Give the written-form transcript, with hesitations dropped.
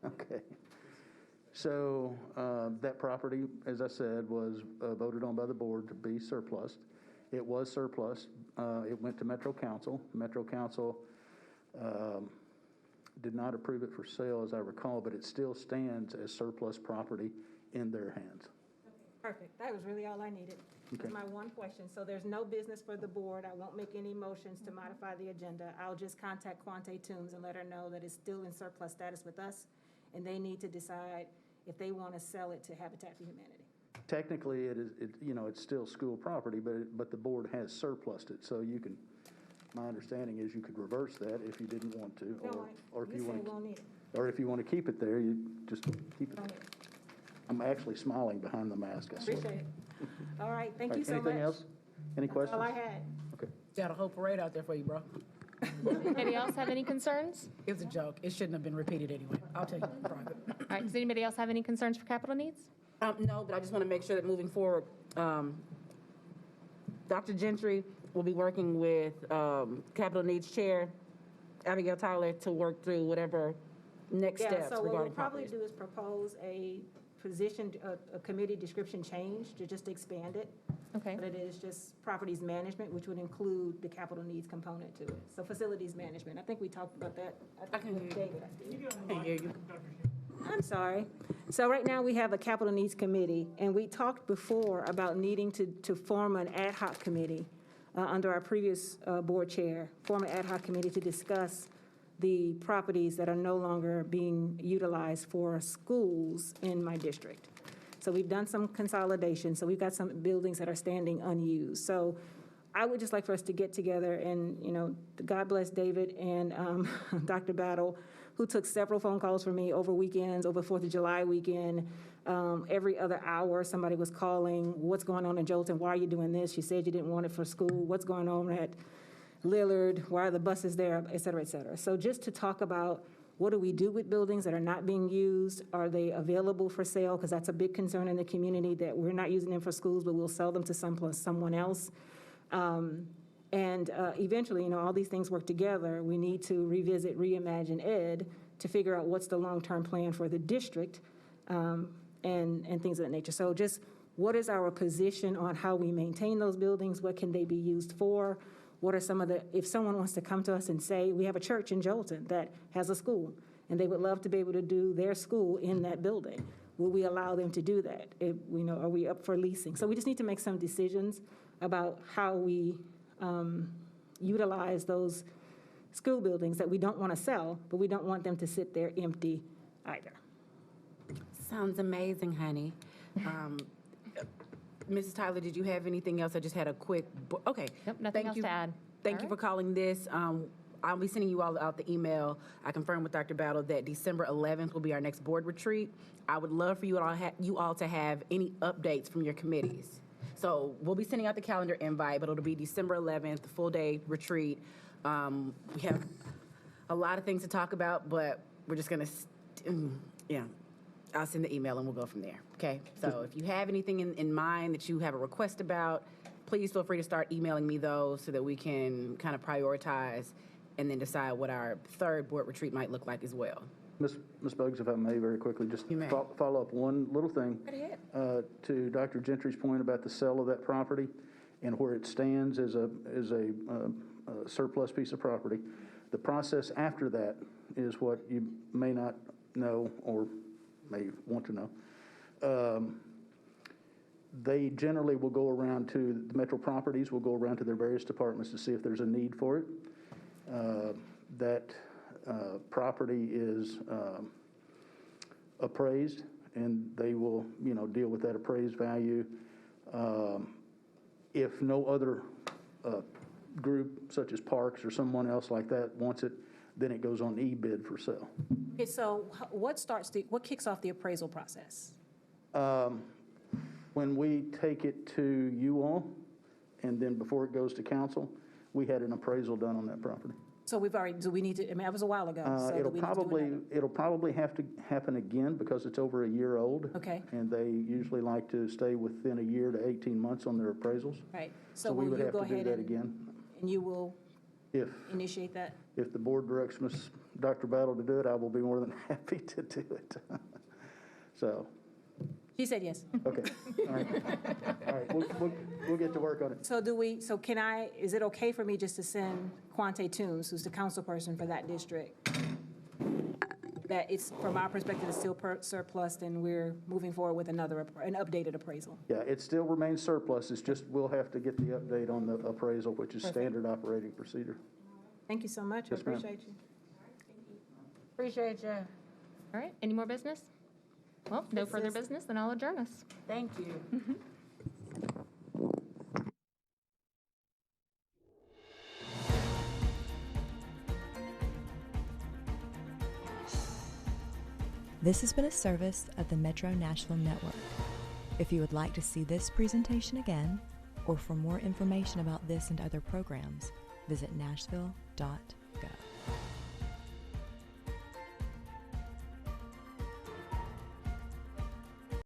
Okay. So that property, as I said, was voted on by the board to be surplus. It was surplus. It went to Metro Council. Metro Council did not approve it for sale, as I recall, but it still stands as surplus property in their hands. Perfect. That was really all I needed. That's my one question. So there's no business for the board. I won't make any motions to modify the agenda. I'll just contact Quante Toombs and let her know that it's still in surplus status with us, and they need to decide if they want to sell it to Habitat for Humanity. Technically, it's still school property, but the board has surplused it, so you can, my understanding is you could reverse that if you didn't want to, or if you want to, or if you want to keep it there, you just keep it. I'm actually smiling behind the mask, I swear. Appreciate it. All right, thank you so much. Anything else? Any questions? That's all I had. Okay. Got a whole parade out there for you, bro. Anybody else have any concerns? It was a joke. It shouldn't have been repeated anyway. I'll tell you in private. All right, does anybody else have any concerns for capital needs? No, but I just want to make sure that moving forward, Dr. Gentry will be working with Capital Needs Chair, Abigail Tyler, to work through whatever next steps So what we'll regarding probably properties. do is propose a position, a committee description change to just expand it. Okay. But it is just properties management, which would include the capital needs component to it. So facilities management. I think we talked about that. I think with David, I did. I hear you. I'm sorry. So right now, we have a capital needs committee, and we talked before about needing to form an ad hoc committee under our previous board chair, form an ad hoc committee to discuss the properties that are no longer being utilized for schools in my district. So we've done some consolidation, so we've got some buildings that are standing unused. So I would just like for us to get together and, God bless David and Dr. Battle, who took several phone calls from me over weekends, over 4th of July weekend. Every other hour, somebody was calling, what's going on in Jolton? Why are you doing this? You said you didn't want it for school. What's going on at Lillard? Why are the buses there? Et cetera, et cetera. So just to talk about what do we do with buildings that are not being used? Are they available for sale? Because that's a big concern in the community, that we're not using them for schools, but we'll sell them to someone else. And eventually, all these things work together. We need to revisit Reimagine Ed to figure out what's the long-term plan for the district and things of that nature. So just what is our position on how we maintain those buildings? What can they be used for? What are some of if someone wants to come to us and say, we have a church in Jolton that has a school, and they would love to be able to do their school in that building, will we allow them to do that? Are we up for leasing? So we just need to make some decisions about how we utilize those school buildings that we don't want to sell, but we don't want them to sit there empty either. Sounds amazing, honey. Mrs. Tyler, did you have anything else? I just had a quick, okay. Nope, nothing else to add. Thank you for calling this. I'll be sending you all out the email. I confirmed with Dr. Battle that December 11th will be our next board retreat. I would love for you all to have any updates from your committees. So we'll be sending out the calendar invite, but it'll be December 11th, the full day retreat. We have a lot of things to talk about, but we're just gonna, I'll send the email and we'll go from there, okay? So if you have anything in mind that you have a request about, please feel free to start emailing me those so that we can kind of prioritize and then decide what our third board retreat might look like as well. Ms. Buggs, if I may, very quickly, just follow up one little thing to Dr. Gentry's point about the sale of that property and where it stands as a surplus piece of property. The process after that is what you may not know or may want to know. They generally will go around to the Metro Properties, will go around to their various departments to see if there's a need for it. That property is appraised, and they will, deal with that appraised value. If no other group, such as Parks or someone else like that, wants it, then it goes on e-bid for sale. Okay, so what kicks off the appraisal process? When we take it to you all, and then before it goes to council, we had an appraisal done on that property. So do we need to, that was a while ago. So It'll probably have to happen again because it's over a year old. Okay. And they usually like to stay within a year to 18 months on their appraisals. Right. So we would have to do that again. And you will If, initiate that? if the board directs Dr. Battle to do it, I will be more than happy to do it. So, She said yes. okay, all right. All right, we'll get to work on it. So is it okay for me just to send Quante Toombs, who's the council person for that district? That it's, from our perspective, it's still surplus, and we're moving forward with an updated appraisal. Yeah, it still remains surplus, it's just we'll have to get the update on the appraisal, which is standard operating procedure. Thank you so much. I Yes, ma'am. appreciate you. Appreciate you. All right, any more business? Well, no further business, then I'll adjourn us. Thank you. This has been a service of the Metro Nashville Network. If you would like to see this presentation again, or for more information about this and other programs, visit nashville.gov.